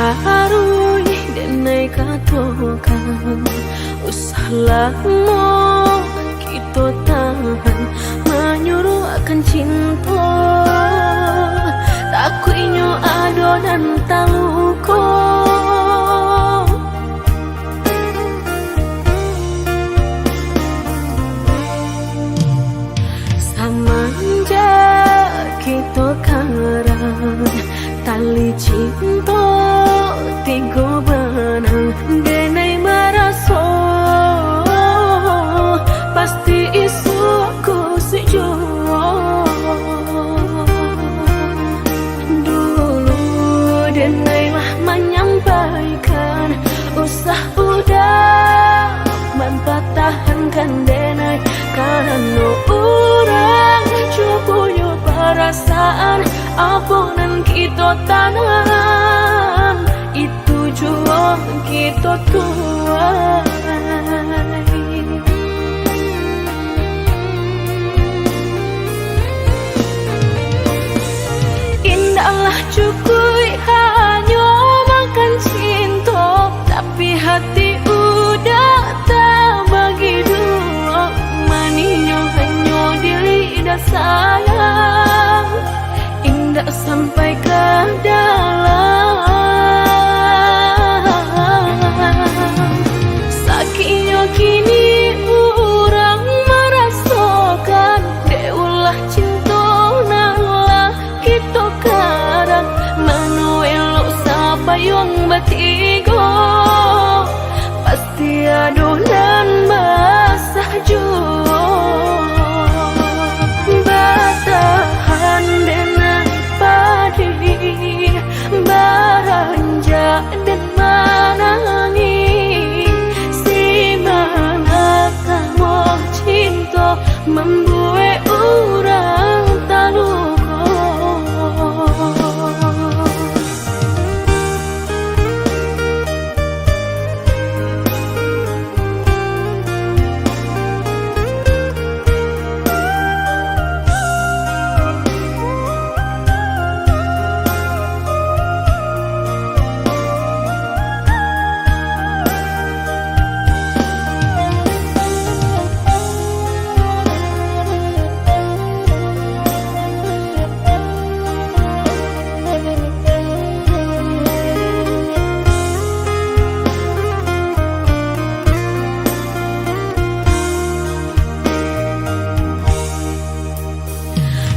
tarui denai katokan usah lama kita tahan menyuruh akan cinta takut inyo ado dan taluko samanja kita karang tali cinta tiga benang denai maraso pasti isuku sejuo dulu denai lah menyampaikan usah udah mempatahankan denai karena orang cukup perasaan aponan kita tanam itu jua kita tuai indahlah cukup hanya makan cinta tapi hati udah tak bagi dua maninyo hanya di lidah sayang indah sampai ke dalam sakitnya kini orang merasakan deulah cinta nalah kita karang manuel siapa yang bertiga pasti adonan basah jua batahan denai padi baranja dan manangi si mana kamu cinta membuat orang taluko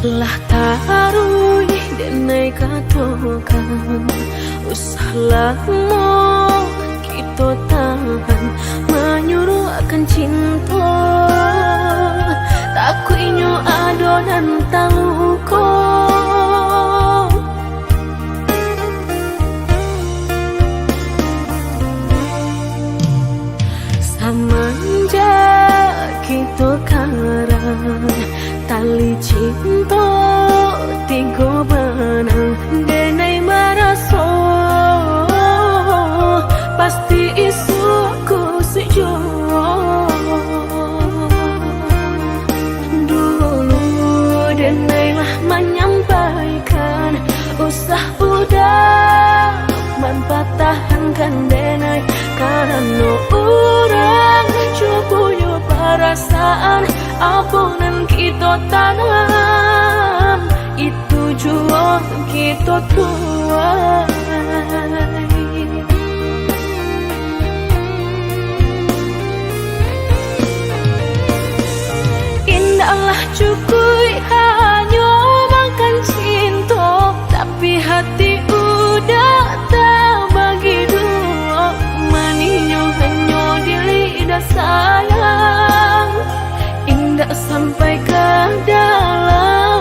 lah tarui denai katokan usah lama kita tahan menyuruh akan cinta takut inyo ado dan taluko samanja kita karang tali cinta tiga benang denai maraso pasti isuku sejuo dulu denai lah menyampaikan usah udah mempatahankan denai karena orang cukup perasaan aponan kita tanam itu jua kita tuai indahlah cukup hanya makan cinta tapi hati udah tak bagi dua maninyo hanya di lidah sayang indah sampai ke dalam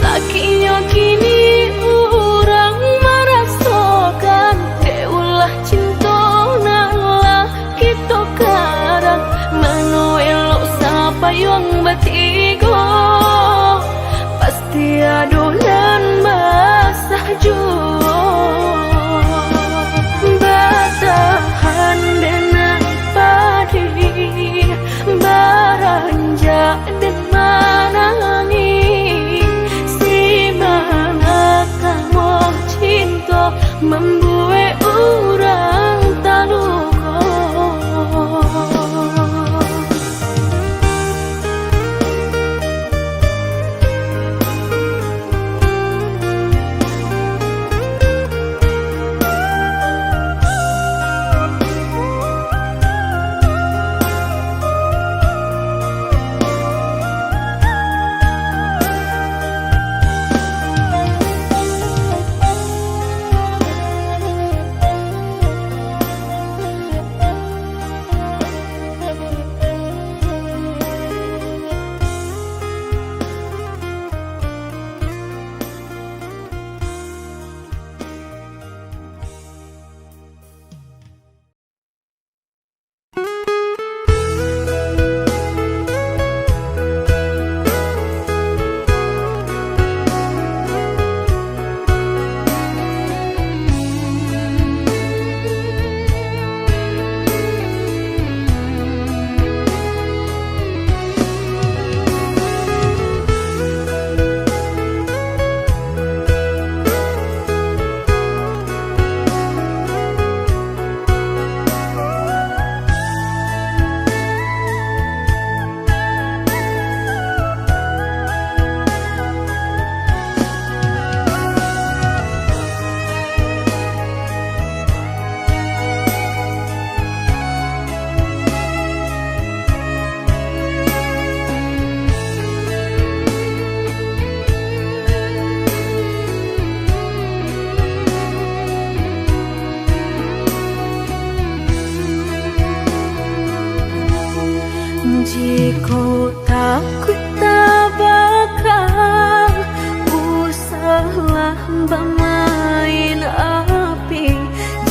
sakitnya kini orang merasakan deulah cinta nalah kita karang manuel membuat orang tak luka. Jika takut tak bakal usahlah bermain api.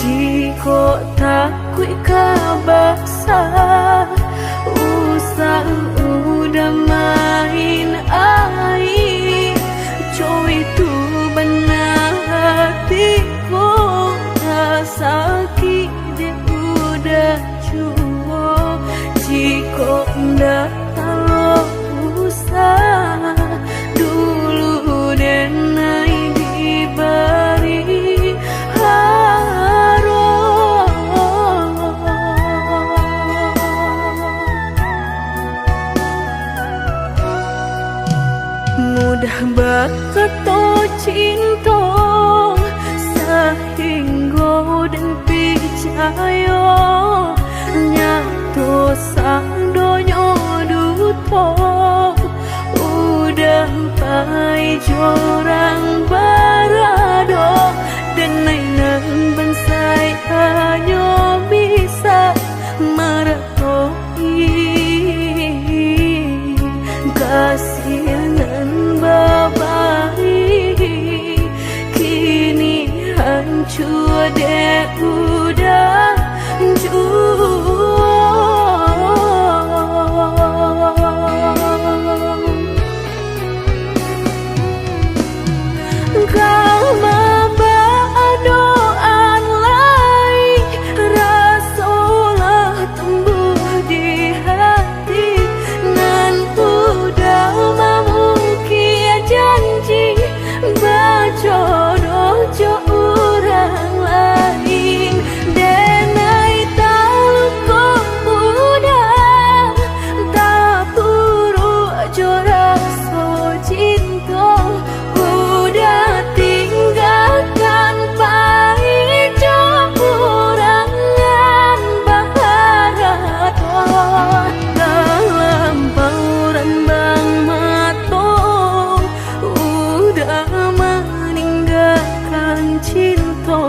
Jika takut kabasah usah udah main air. Coy itu benar hatiku tak sakit dia udah cuma. Jika ndak kalau usah dulu dan naik diberi harum. Mudah berkata cinta sehingga dan percaya nyatu sang donya duto udah pai jorang barado dan nainan bensai hanya bisa meratoi kasihan babai kini hancur deh udah kau membawa doan lain rasalah tumbuh di hati nan udah memukir janji berjodoh jo orang lain denai tahu kau udah tak buru jo rasa cinta udah tinggalkan pahit jo kurangan bahagia dalam bauran bang matong udah meninggalkan cinta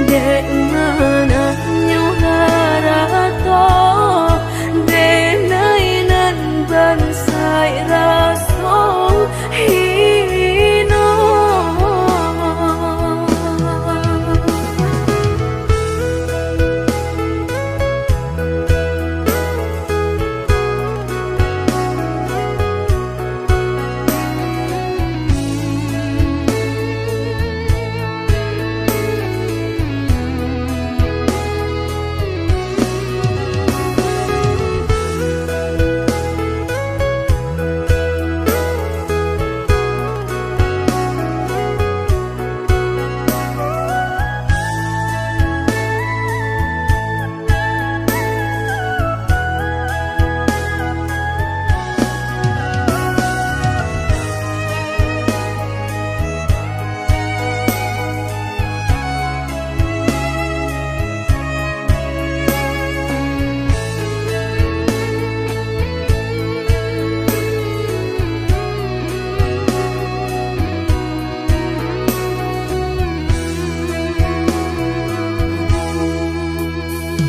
dek mana nyuharato denainan bansai raso hino.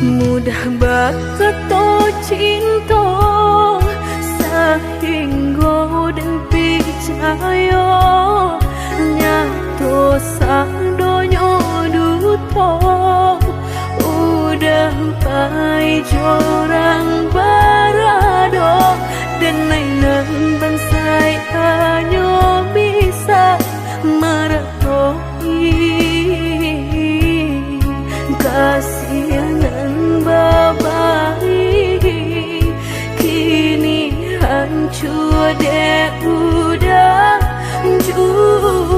mudah baketo cinta sehingga dan percaya nyato sadonyo duto udah pai jorang barado dan nainan bansai hanya bisa meretoi kasihanan babai kini hancur deh udah jauh.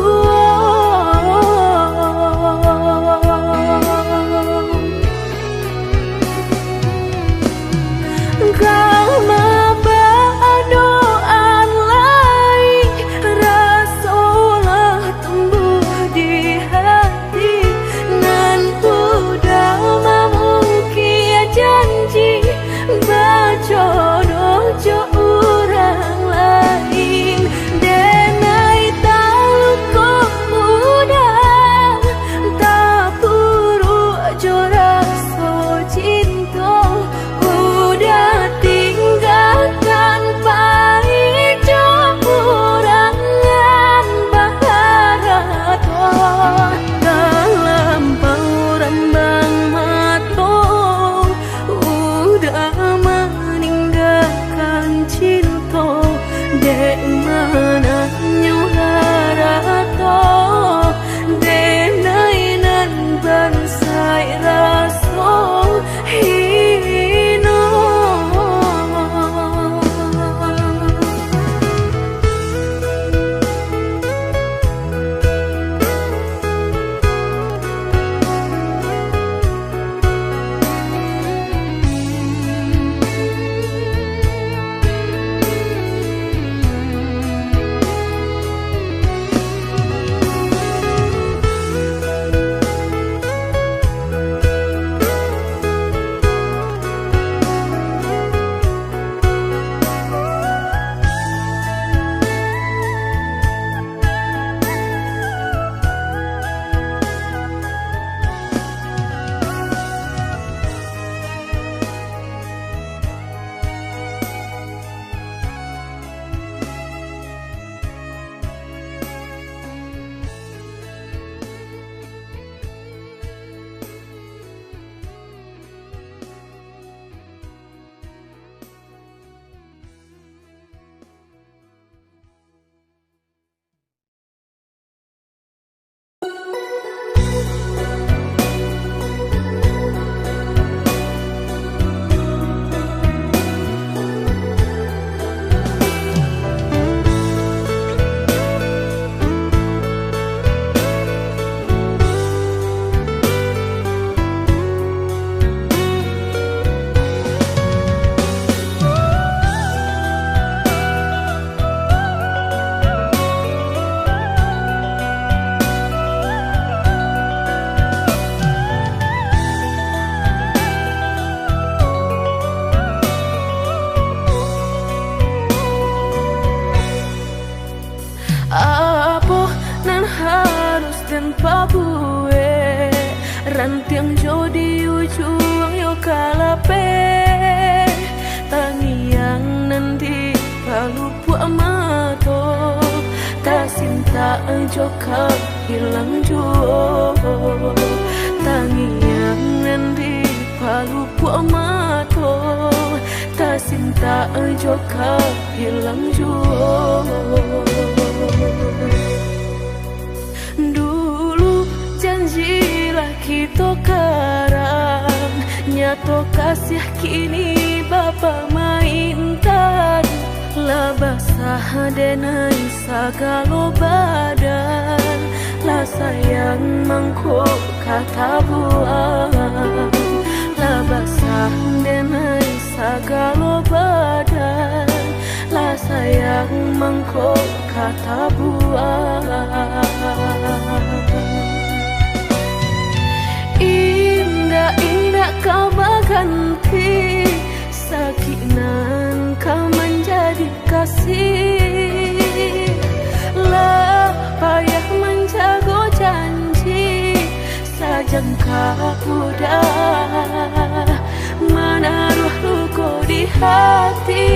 Papue rantiang jodi ujung yo kalape tangiang nanti palupu amato tak sinta joka hilang juo tangiang nanti palupu amato tak sinta joka hilang juo. Janjilah kita karang nyato kasih kini bapa mainkan lah basah denai sagalo badan lah sayang mangkuk kata buang lah basah denai sagalo badan lah sayang mangkuk kata buang. Indah-indah kau berganti sakinan kau menjadi kasih lah payah menjaga janji sajangka udah hati.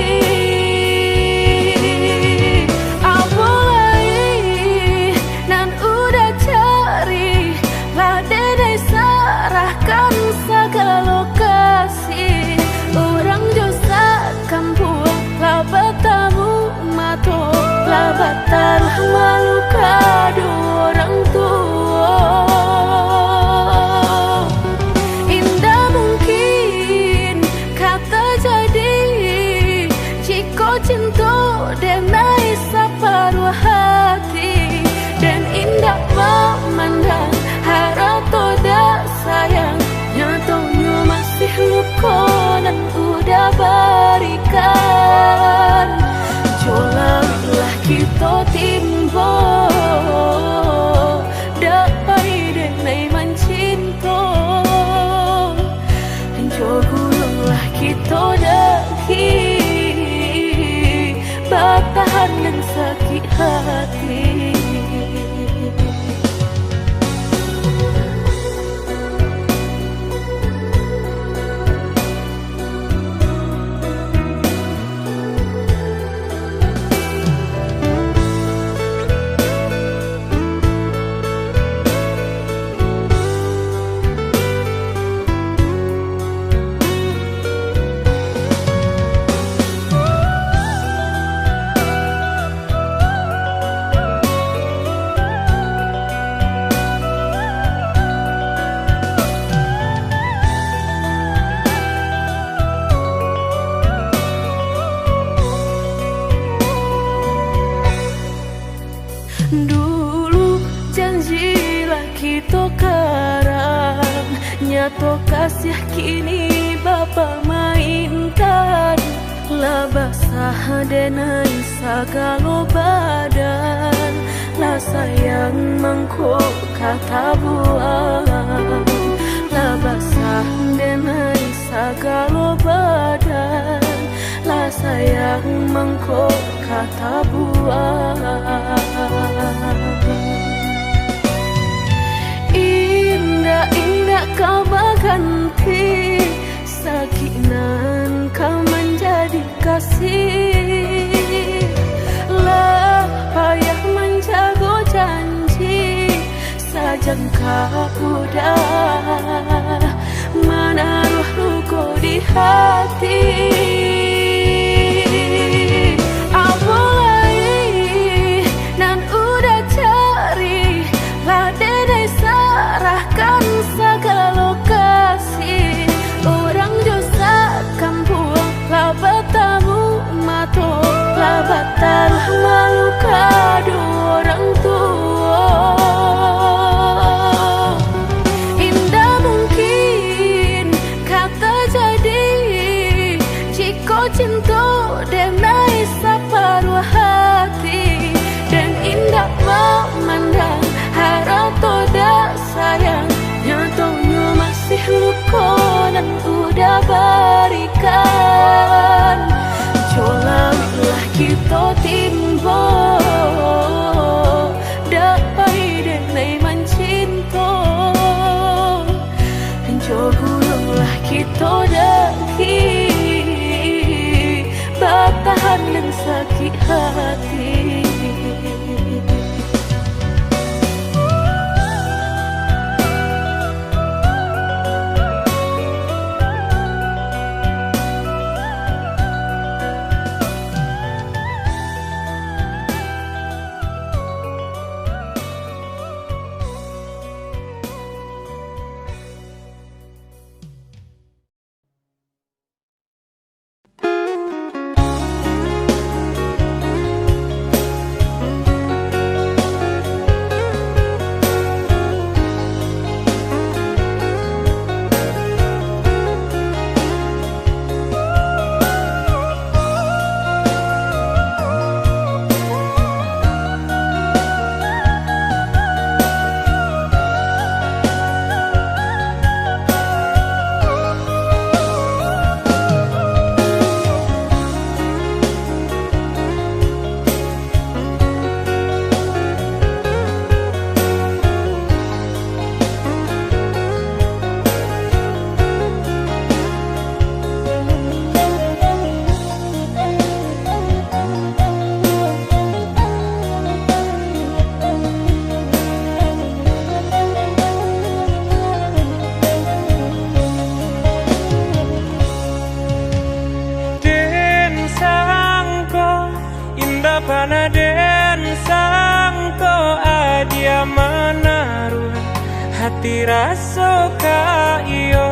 Apalagi nan udah cari lah dedai sarahkan segala lokasi. Orang josa kampung lah bertamu mato lah batal malu kado orang tua. Indah mungkin kata jadi jika cinta denai separuh hati. Dan indah memandang harap toda sayang nyatanya masih luka dan udah berikan. Jolalah kita timbo dapai denai mencinta. Dan jogullah kita daki bertahan dan sakit hati. Dulu janjilah kita karang nyato kasih kini bapa mainkan. Lah basah denai sagalo badan lah sayang mangkok kata buang. Lah basah denai sagalo badan lah sayang mangkok kata buang. Indah-indah kau berganti sakinan kau menjadi kasih. Lah payah menjaga janji sajangka udah menaruh luka di hati. Apalagi nan udah cari lah dedai sarahkan segala lokasi. Orang josa kampung lah bertamu mato lah batal malu kado orang tua. Indah mungkin kata jadi jika cinta denai separuh hati. Dan indah memandang harap toda sayang nyatanya masih luka dan udah berikan. Jolalah kita timbo dapai denai mencinta. Dan jogullah kita daki bertahan dan sakit hati. mana den sangko adia menaruh hati rasa ka iyo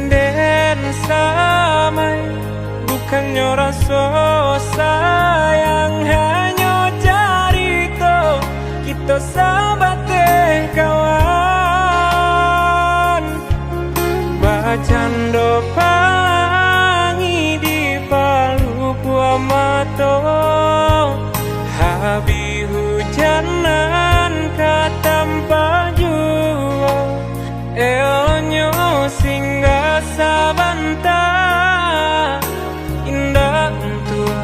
den samai bukannya rasa sayang hanya carito kita sahabat kawan bacando pangi di palu gua mato habi hujanan katampa jua elonyo singgah sabanta indah tua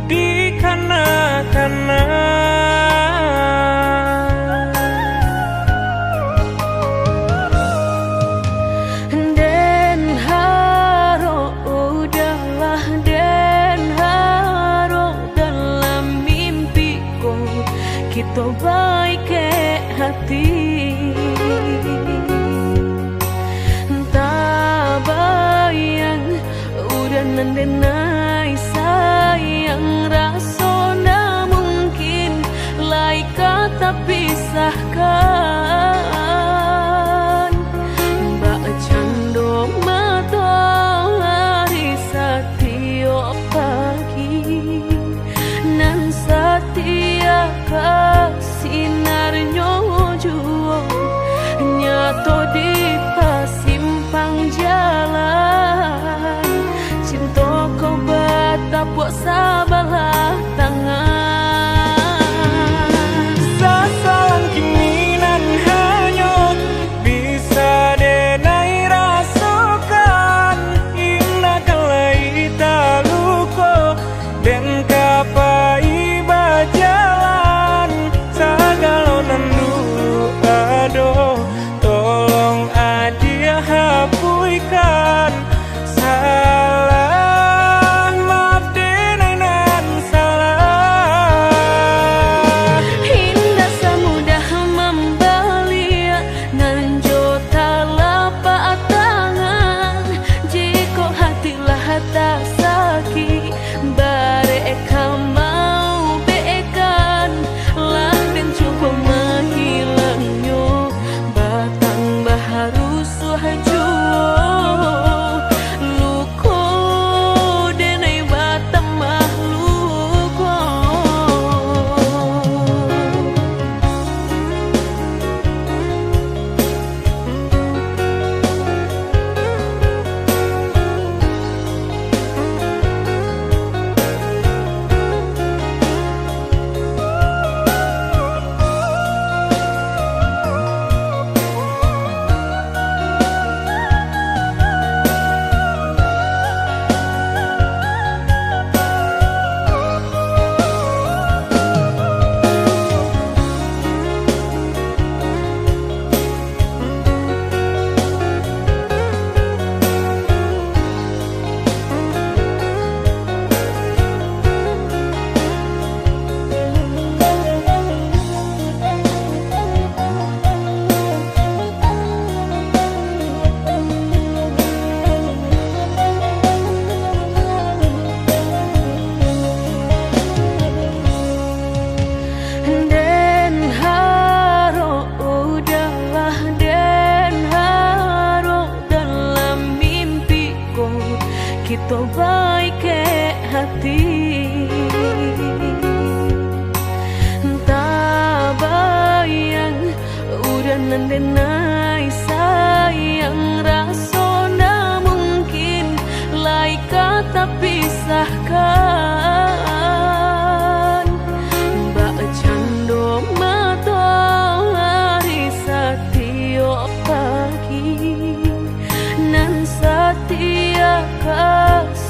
di kana-kana kita baik ke hati tak bayang udah nandenai sayang rasona mungkin lai kata pisahkan mbak cando matahari setiap pagi nan setia sinarnya juo nyato di pasimpang jalan cinta kau batapuk sabalah tangan sasalan kiminan hanyut bisa denai rasakan indah kalai taluko dan kapai bajalan sagalonan dulu aduh tolong adia hapuikan salah maaf denenan salah indah semudah membalia nan jota lapak tangan jika hatilah tak sakit bareka mau bekan lah dan cukup menghilangnya batang baharu suhajo luko denai batang mahluko kita baik ke hati tak bayang udah nandenai sayang rasona mungkin lai kata pisahkan mbak cando matahari setiap pagi nan setia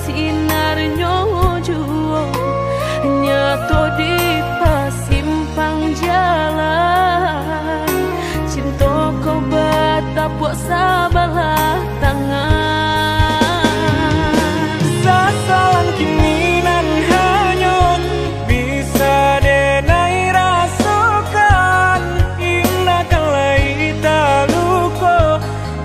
sinarnya juo nyato di pasimpang jalan cinta kau batapuk sabalah tangan sasalan kiminan hanyut bisa denai rasakan indah kalai taluko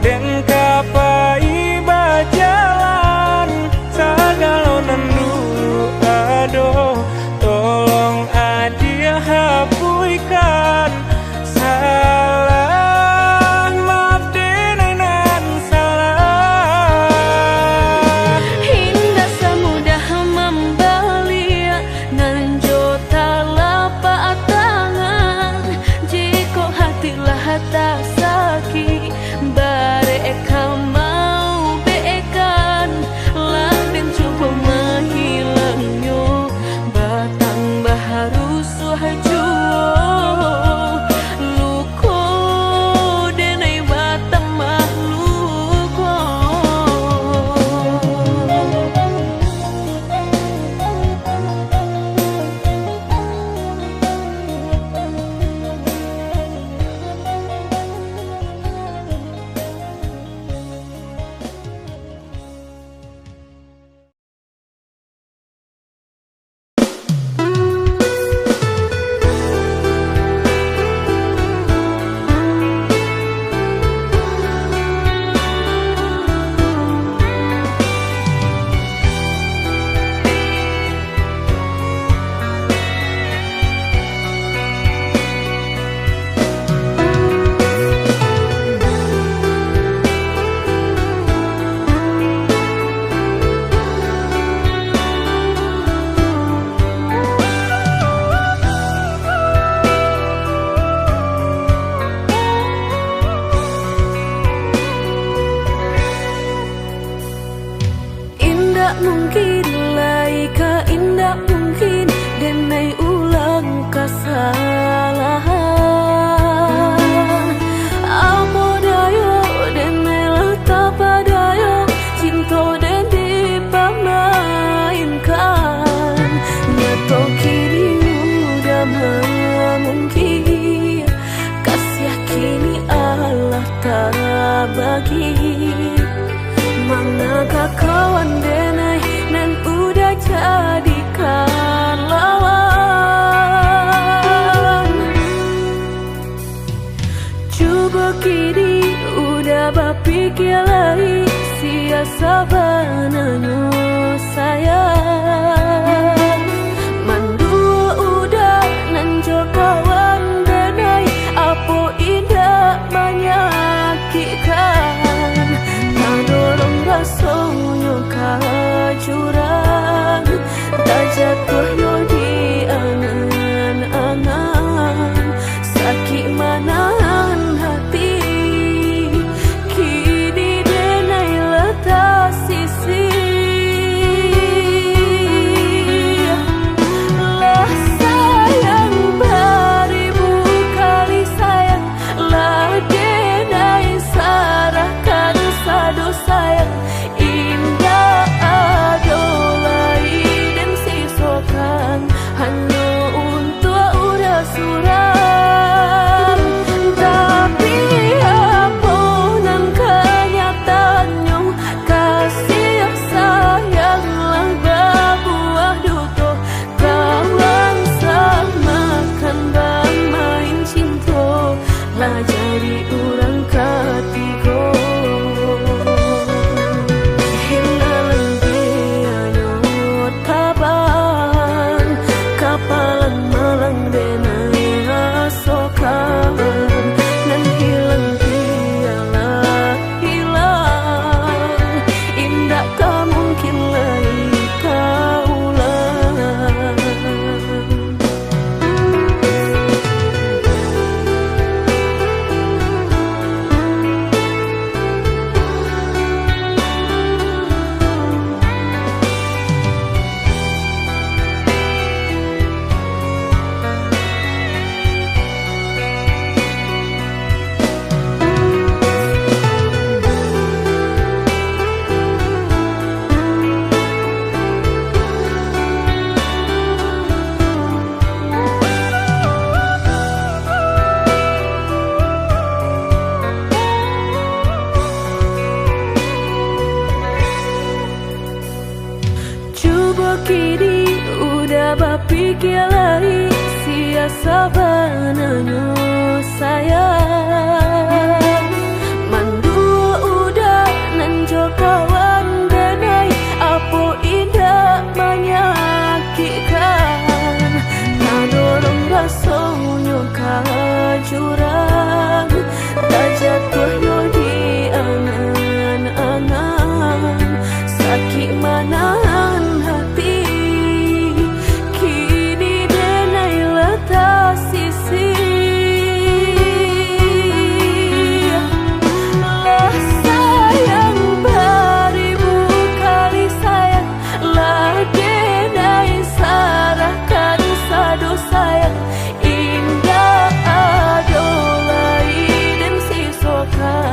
dan kapai bajalan sagalonan dulu bapikir lagi sia sabananyo sayang mandua udah nanjol kawan denai apo indah menyakitkan tak dorong rasonyo jurang tak jatuh yo di angan-angan sakit manahan hati kini denai letak sisi lah sayang beribu kali sayang lah denai sarahkan sadu sayang indah adolai dan sisokan hanya untuk udah suram tapi apunan kenyataannya kasih sayang lah berbuah duto kawan samakan bang main cinta lah jadi orang ketiga kapalan malang denai asokan nan hilang tialah hilang indah tak mungkin lagi kaulang. Coba kini udah bapikir lagi sia sabananyo sayang mandua udah nanjol kawan denai apo indah menyakitkan tak dorong rasonyo jurang tak jatuh yo di angan-angan sakit manahan hati kini denai letak sisi lah sayang beribu kali sayang lah denai sarahkan sadu sayang indah adolai dan sisokan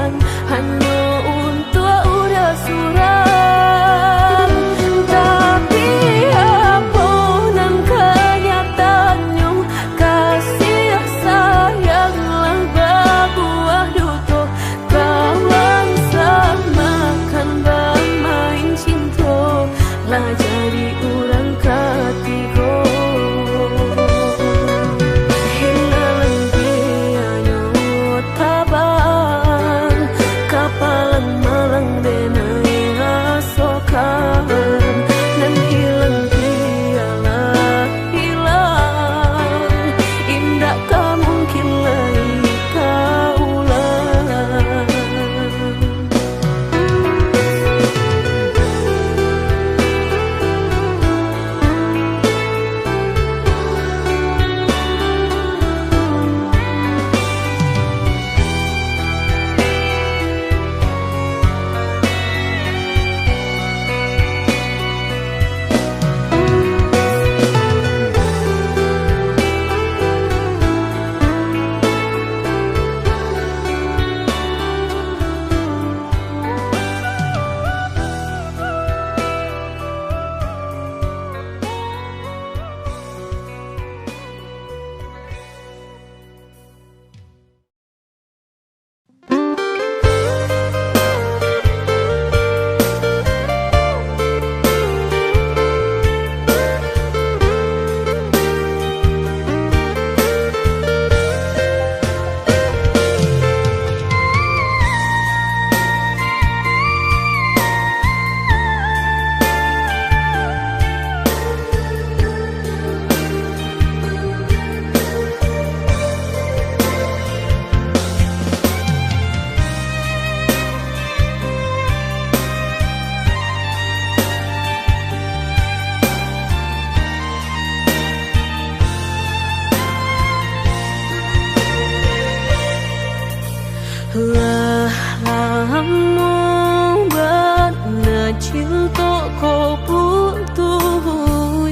Lah lamo bana cinta kau putuh,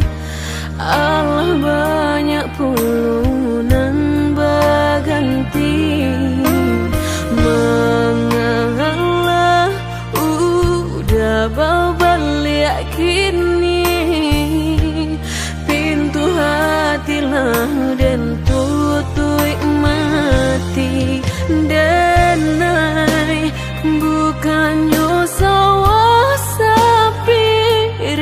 Allah banyak pulunan baganti. Mengalah udah babalik kini, pintu hati lah dan tutup mati. Denai bukannya sawah sapir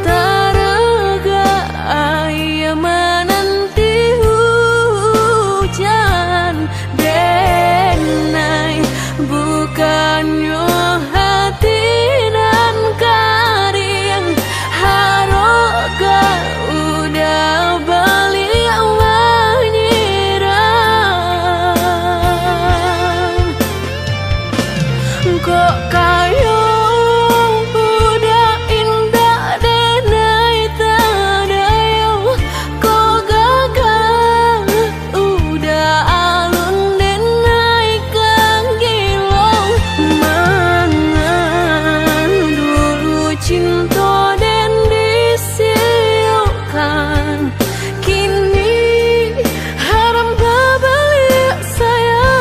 taraga ayam menanti hujan. Denai bukannya hati nan karing haroga udah balik kok kayo udah indah denai tadayo kok gagal udah alun denai kang gilong. Mangan dulu cinta dan disiukan, kini haram babalik sayang.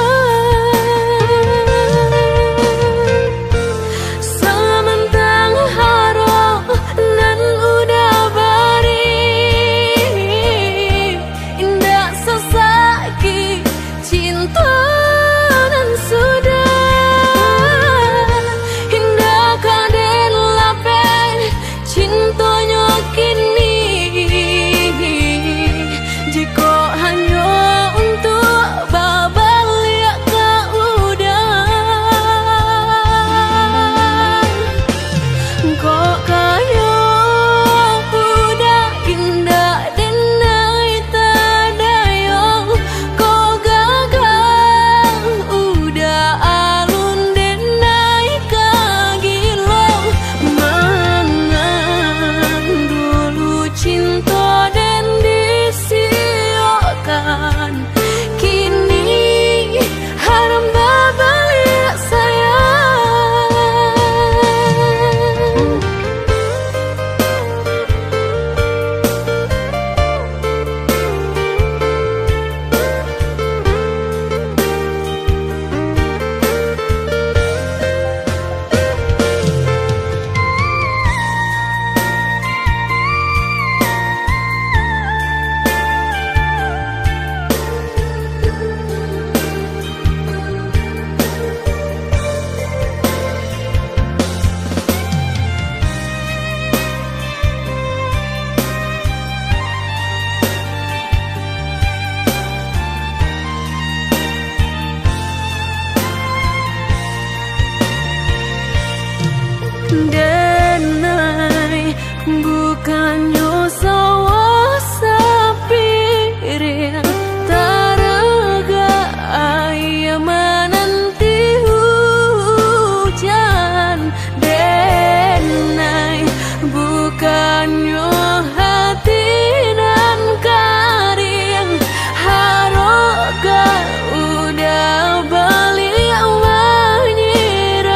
Denai bukannya sawah sapir taraga ayam menanti hujan. Denai bukannya hati nan karing haroga udah balik menyerah.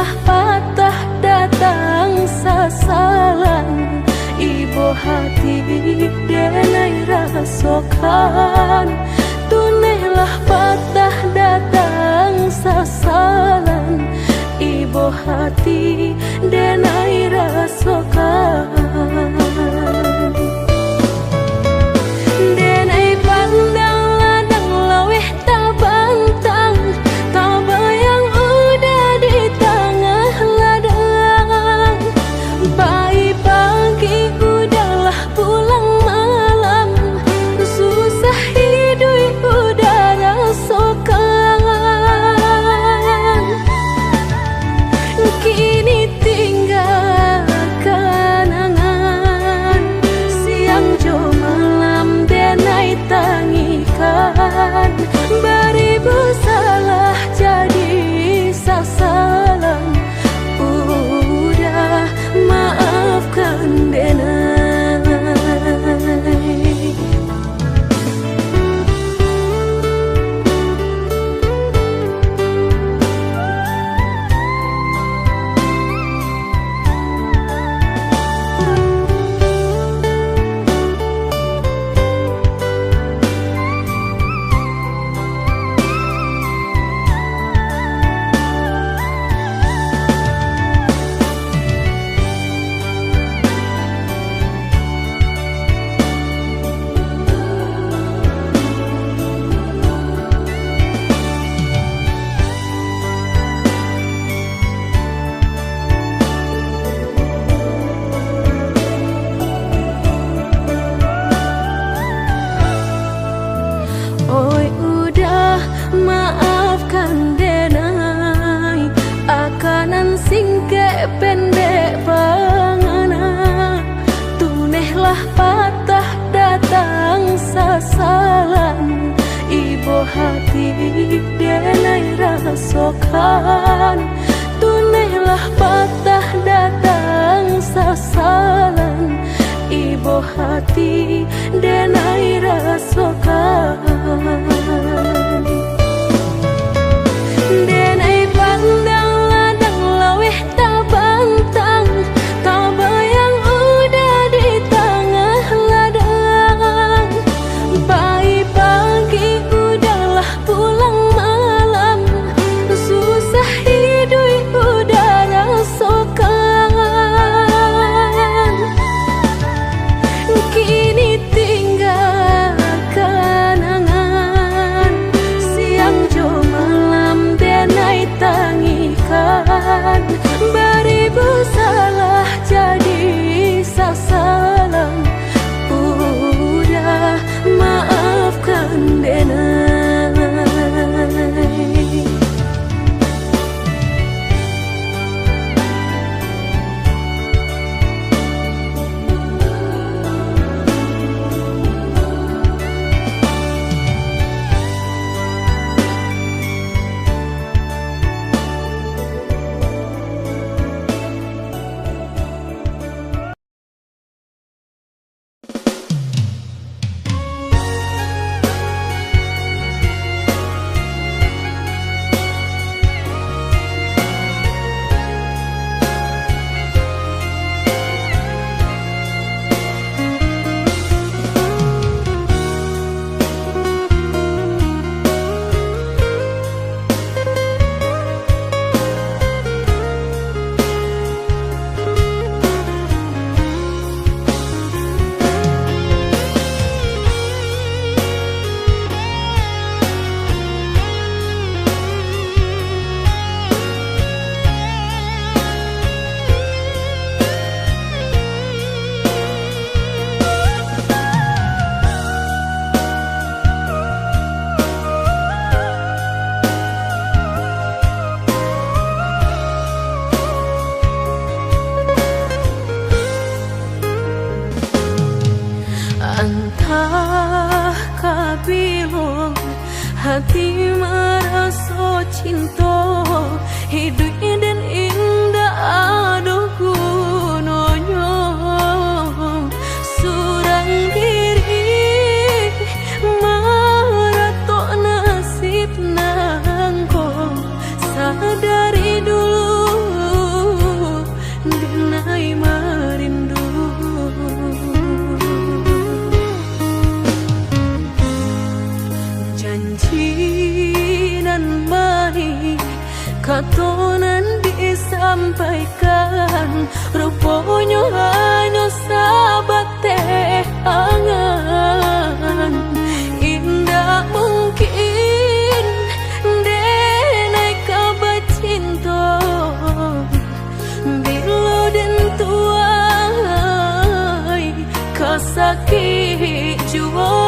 Tunailah patah datang sasalan, ibu hati denai rasokan. Tunailah patah datang sasalan, ibu hati denai rasokan. Denai pandang ladang laweh tak bantang, tak bayang udah di tengah ladang. Pagi-pagi udahlah pulang malam, susah hidup udah rasakan. Kini tinggal kenangan, siang jo malam denai tangikan. Beribu salah jadi sasalan, udah maafkan denai. Oi udah maafkan denai, akanan singke pendek pangana. Tunailah patah datang sasalan, ibu hati denai rasokan. Tunailah patah datang sasalan, ibu hati denai rasokan. Denai pandang ladang laweh tak bantang, tak bayang udah di tengah ladang. Pagi-pagi udahlah pulang malam, susah hidup udah rasakan. Kini tinggal kenangan, siang jo malam denai tangikan. Beribu salah jadi sasalan, udah maafkan denai. Entah kabilon hati merasa cinta, hidup dan indah aduh gunanya. Surang diri maratok nasib nangko, sadari dulu janji nan baik katonan disampaikan, rupanya hanya sahabat teh angan. Indah mungkin denai kabar cinta bila den tuai kasakit jua.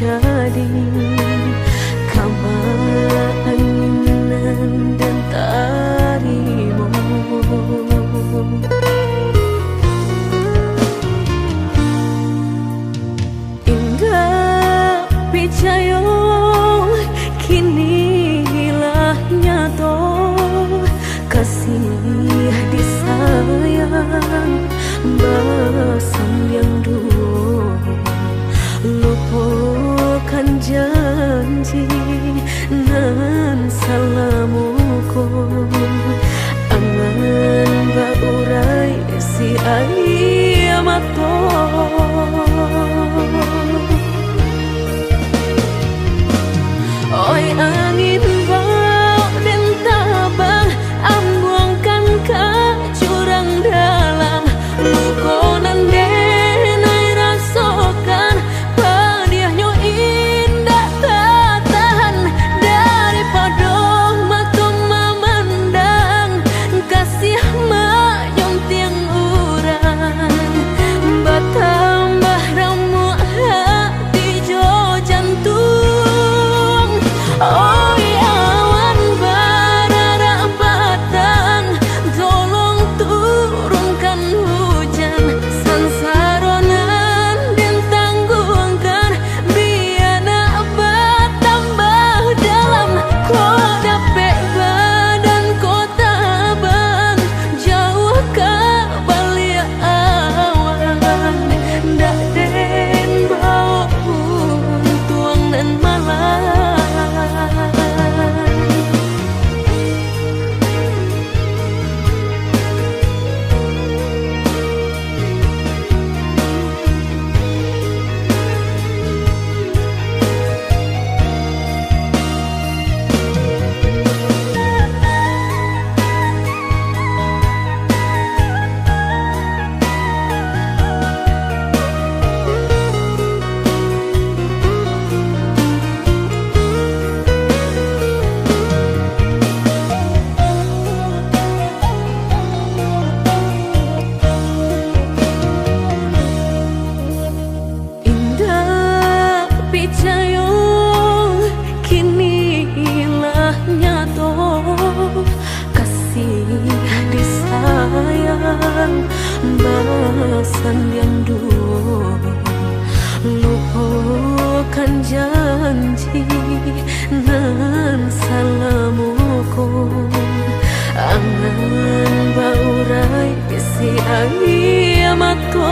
jadi keinginan dan tarimu. Indah picayo kini hilah nyato, kasih disayang basan yang dulu, lupakan janji nan salamuku, angan baurai si ayamato. Oi angin bau dan tabang, ambuangkan ke jurang dalam, lukonan denai rasakan, pedihnya indah tak tahan, daripada matung memandang kasih mayong tiang urang, bertambah ramu hati jo jantung. Oh awan barara batang, tolong turunkan hujan, sansaronan dan tanggungkan, biana bertambah dalam, kau dapet badan kota bang, jauh ke balik awan, dak den bau tuang dan malam. Bahasan yang dulu, lupakan janji nan salamuku, angan baurai si ayamato.